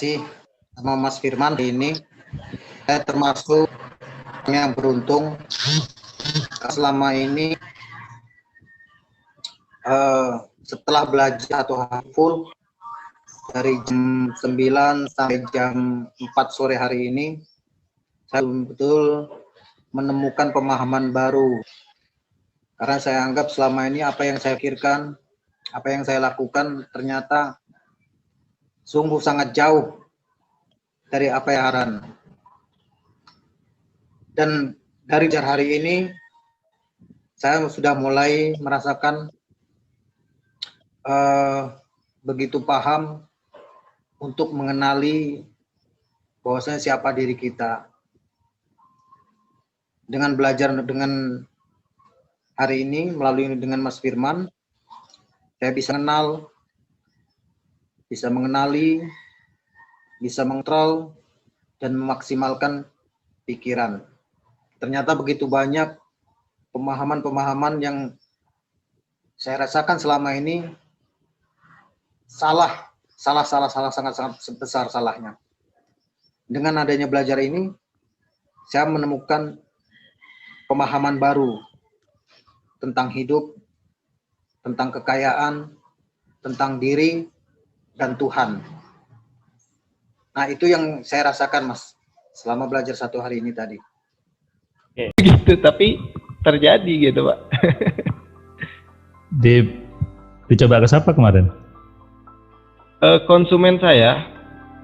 kasih sama Mas Firman ini. Saya termasuk yang beruntung selama ini setelah belajar 1 hari full dari jam 9 sampai jam 4 sore hari ini, saya betul menemukan pemahaman baru. Karena saya anggap selama ini apa yang saya pikirkan, apa yang saya lakukan ternyata sungguh sangat jauh dari apa yang haran. Dan dari hari ini saya sudah mulai merasakan begitu paham untuk mengenali bahwasanya siapa diri kita. Dengan belajar dengan hari ini melalui dengan Mas Firman, saya bisa kenal, bisa mengenali, bisa mengontrol dan memaksimalkan pikiran. Ternyata begitu banyak pemahaman-pemahaman yang saya rasakan selama ini sangat besar salahnya. Dengan adanya belajar ini, saya menemukan pemahaman baru tentang hidup, tentang kekayaan, tentang diri, dan Tuhan. Nah, itu yang saya rasakan, Mas, selama belajar 1 hari ini tadi. Oke. Gitu, tapi terjadi gitu, Pak. Dicoba ke siapa kemarin? Konsumen saya,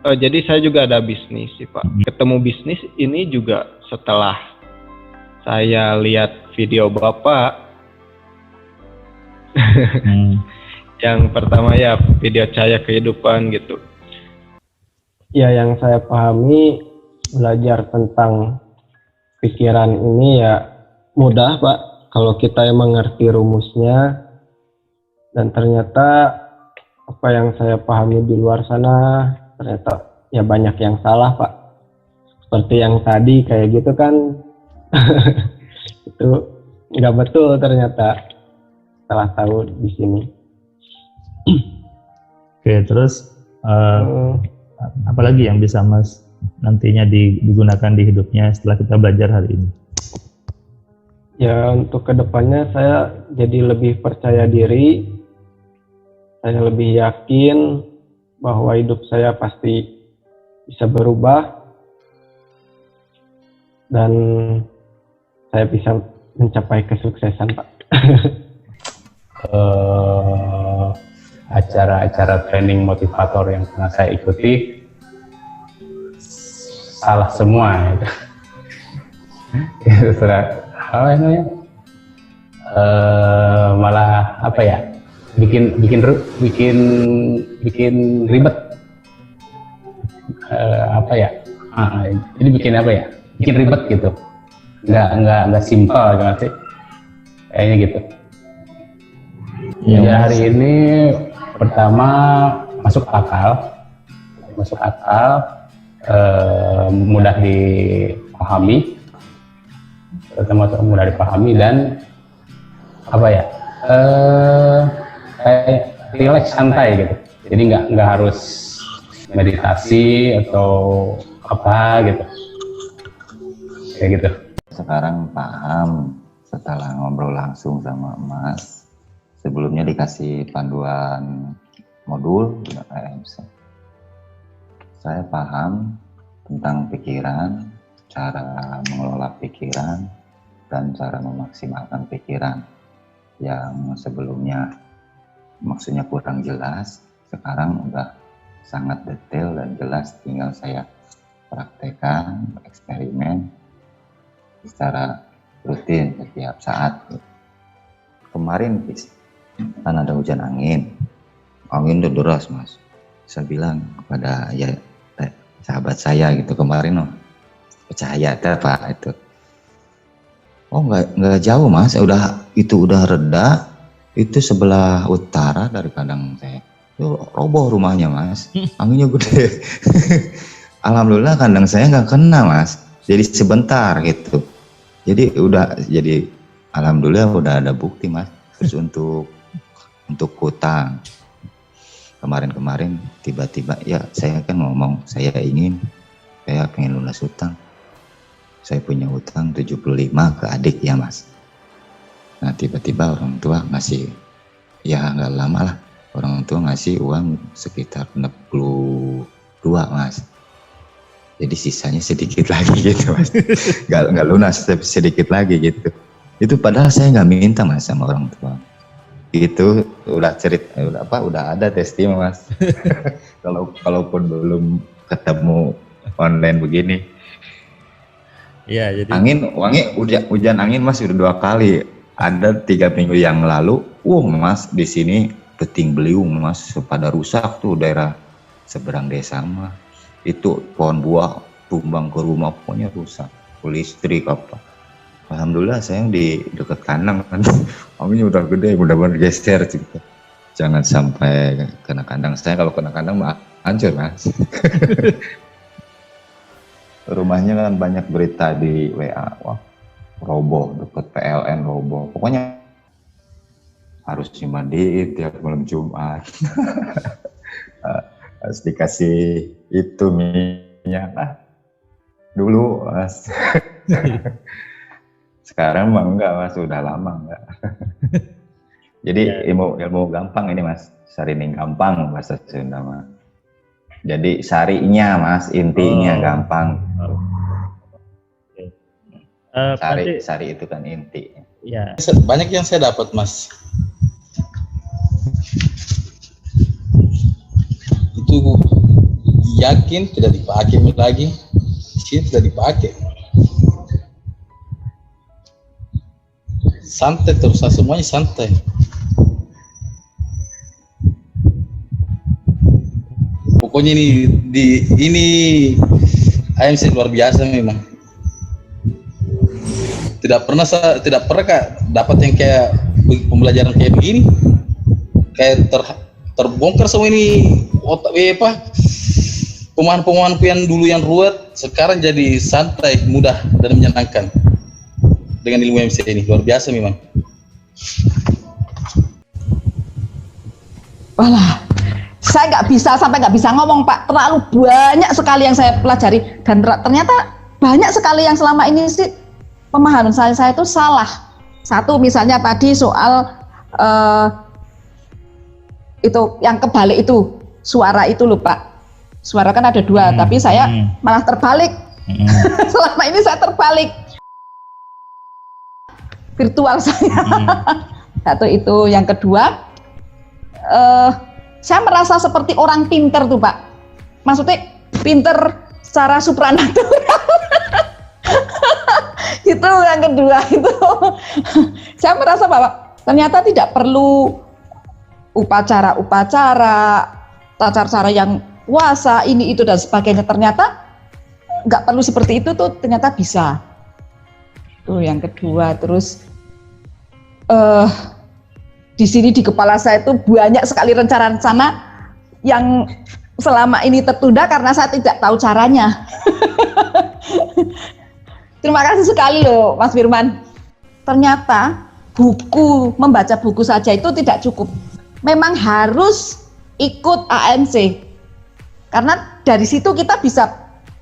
jadi saya juga ada bisnis sih, Pak. Ketemu bisnis ini juga setelah saya lihat video Bapak. Yang pertama ya video Cahaya Kehidupan gitu. Ya, yang saya pahami belajar tentang pikiran ini ya mudah, Pak, kalau kita emang ngerti rumusnya. Dan ternyata apa yang saya pahami di luar sana ternyata ya banyak yang salah, Pak. Seperti yang tadi kayak gitu kan. Itu nggak betul ternyata setelah tahu di sini. Oke, terus apalagi yang bisa Mas nantinya digunakan di hidupnya setelah kita belajar hari ini? Ya, untuk kedepannya saya jadi lebih percaya diri, saya lebih yakin bahwa hidup saya pasti bisa berubah dan saya bisa mencapai kesuksesan, Pak. Acara-acara training motivator yang pernah saya ikuti salah semua itu. Apa namanya? Malah apa ya? Bikin ribet. Apa ya? Jadi bikin apa ya? Bikin ribet gitu. Nggak simpel gitu. Kayaknya gitu. Ya, hari ini pertama masuk akal, mudah dipahami, dan apa ya, kayak relax, santai gitu. Jadi nggak harus meditasi atau apa gitu, kayak gitu. Sekarang paham setelah ngobrol langsung sama Mas. Sebelumnya dikasih panduan modul, saya paham tentang pikiran, cara mengelola pikiran, dan cara memaksimalkan pikiran yang sebelumnya maksudnya kurang jelas, sekarang udah sangat detail dan jelas, tinggal saya praktekkan, eksperimen secara rutin setiap saat. Kemarin kan ada hujan angin itu deras, Mas. Saya bilang kepada sahabat saya gitu kemarin, percaya Pak itu. Oh nggak jauh, Mas, itu udah reda, itu sebelah utara dari kandang saya. Itu roboh rumahnya, Mas. Anginnya gede. Alhamdulillah kandang saya nggak kena, Mas. Jadi sebentar gitu. Jadi alhamdulillah udah ada bukti, Mas. Terus untuk hutang kemarin-kemarin tiba-tiba ya saya kan ngomong saya pengen lunas hutang. Saya punya hutang 75 ke adik ya Mas. Nah tiba-tiba orang tua ngasih, ya nggak lama lah, orang tua ngasih uang sekitar 62 Mas. Jadi sisanya sedikit lagi gitu Mas. Nggak lunas tapi sedikit lagi gitu. Itu padahal saya nggak minta Mas sama orang tua. Itu udah udah ada testimoni Mas. Kalaupun belum ketemu online begini. Iya, jadi Hujan angin Mas udah 2 kali. Ada 3 minggu yang lalu, Mas di sini peting beliung Mas, pada rusak tuh daerah seberang desa mah. Itu pohon buah tumbang ke rumah, pokoknya rusak. Listrik apa. Alhamdulillah saya di dekat kandang kan. Anginnya udah gede, mudah-mudahan geser gitu. Jangan sampai kena kandang saya, kalau kena kandang mah hancur Mas. Rumahnya kan banyak berita di WA, wah roboh, dekat PLN roboh. Pokoknya harus dimandiin tiap malam Jumat. Harus dikasih itu minyak dulu Mas. Sekarang mah enggak Mas, sudah lama enggak. Jadi ilmu gampang ini Mas, sarining gampang bahasa Sunda mah. Jadi sarinya Mas, intinya gampang. Sari itu kan inti. Ya. Banyak yang saya dapat Mas. Itu yakin tidak dipakai lagi, sih tidak dipakai. Santai terus, semuanya santai. Pokoknya ini AMC luar biasa memang. Tidak pernah Kak dapat yang kayak pembelajaran kayak begini. Kayak terbongkar semua ini otak pemahaman yang dulu yang ruwet sekarang jadi santai, mudah dan menyenangkan dengan ilmu MC ini. Luar biasa memang. Walah, saya nggak bisa ngomong Pak, terlalu banyak sekali yang saya pelajari dan ternyata banyak sekali yang selama ini sih pemahaman saya itu salah. Satu misalnya tadi soal itu yang kebalik itu suara itu loh Pak. Suara kan ada 2, tapi saya malah terbalik. Selama ini saya terbalik. Virtual saya. Satu itu, yang kedua saya merasa seperti orang pinter tuh Pak. Maksudnya pinter secara supranatural. Itu yang kedua itu. Saya merasa bahwa ternyata tidak perlu upacara-upacara, tata cara yang puasa, ini itu dan sebagainya. Ternyata nggak perlu seperti itu tuh, ternyata bisa. Tuh yang kedua. Terus di sini di kepala saya itu banyak sekali rencana-rencana yang selama ini tertunda karena saya tidak tahu caranya. Terima kasih sekali loh Mas Firman. Ternyata membaca buku saja itu tidak cukup. Memang harus ikut AMC. Karena dari situ kita bisa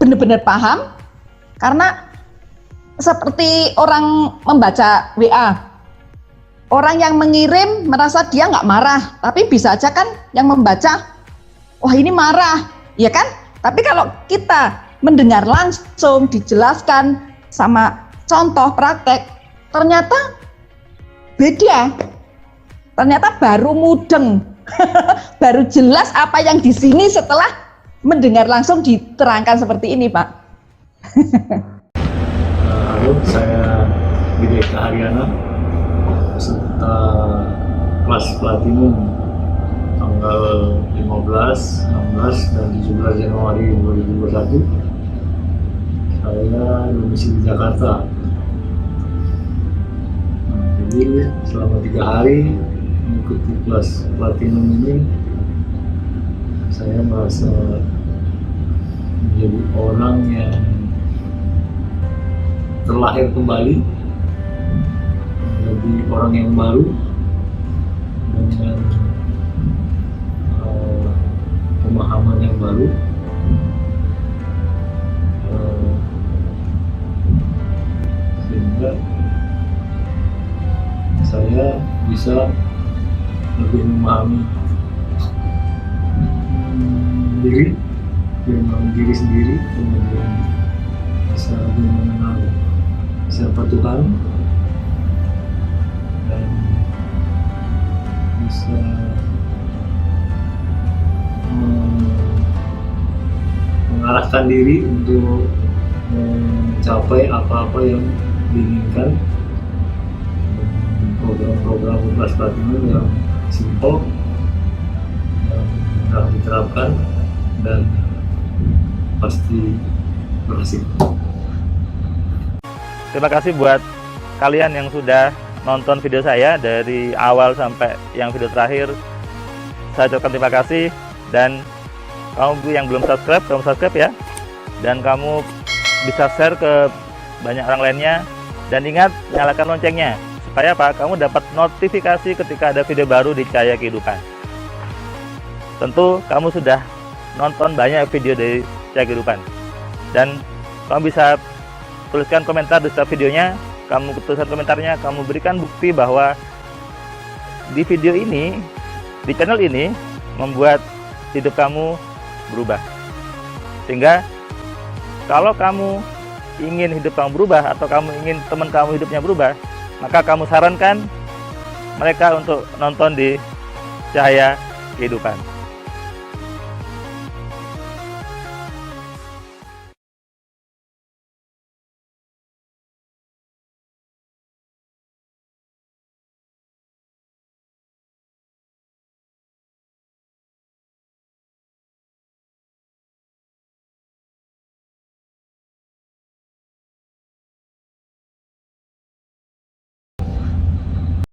benar-benar paham. Karena seperti orang membaca WA. Orang yang mengirim merasa dia nggak marah, tapi bisa aja kan yang membaca, wah ini marah, ya kan? Tapi kalau kita mendengar langsung, dijelaskan sama contoh praktek, ternyata beda. Ternyata baru mudeng, baru jelas apa yang di sini setelah mendengar langsung diterangkan seperti ini, Pak. Halo, saya Bideka Haryana, peserta kelas platinum tanggal 15, 16, dan 17 Januari 2021. Saya domisili Jakarta. Jadi selama 3 hari mengikuti kelas platinum ini, saya merasa menjadi orang yang terlahir kembali, menjadi orang yang baru dengan baru. Sehingga saya bisa lebih memahami diri sendiri, kemudian bisa lebih mengenal siapa Tuhan, dan bisa mengarahkan diri untuk mencapai apa-apa yang diinginkan. Program-program Kelas Platinum yang simpel, yang mudah diterapkan, dan pasti berhasil. Terima kasih buat kalian yang sudah nonton video saya dari awal sampai yang video terakhir. Saya ucapkan terima kasih, dan kamu yang belum subscribe, kamu subscribe ya, dan kamu bisa share ke banyak orang lainnya, dan ingat nyalakan loncengnya supaya apa? Kamu dapat notifikasi ketika ada video baru di Cahaya Kehidupan. Tentu kamu sudah nonton banyak video dari Cahaya Kehidupan, dan kamu bisa tuliskan komentar di setiap videonya. Kamu tuliskan komentarnya, kamu berikan bukti bahwa di video ini, di channel ini membuat hidup kamu berubah. Sehingga kalau kamu ingin hidup kamu berubah, atau kamu ingin teman kamu hidupnya berubah, maka kamu sarankan mereka untuk nonton di Cahaya Kehidupan.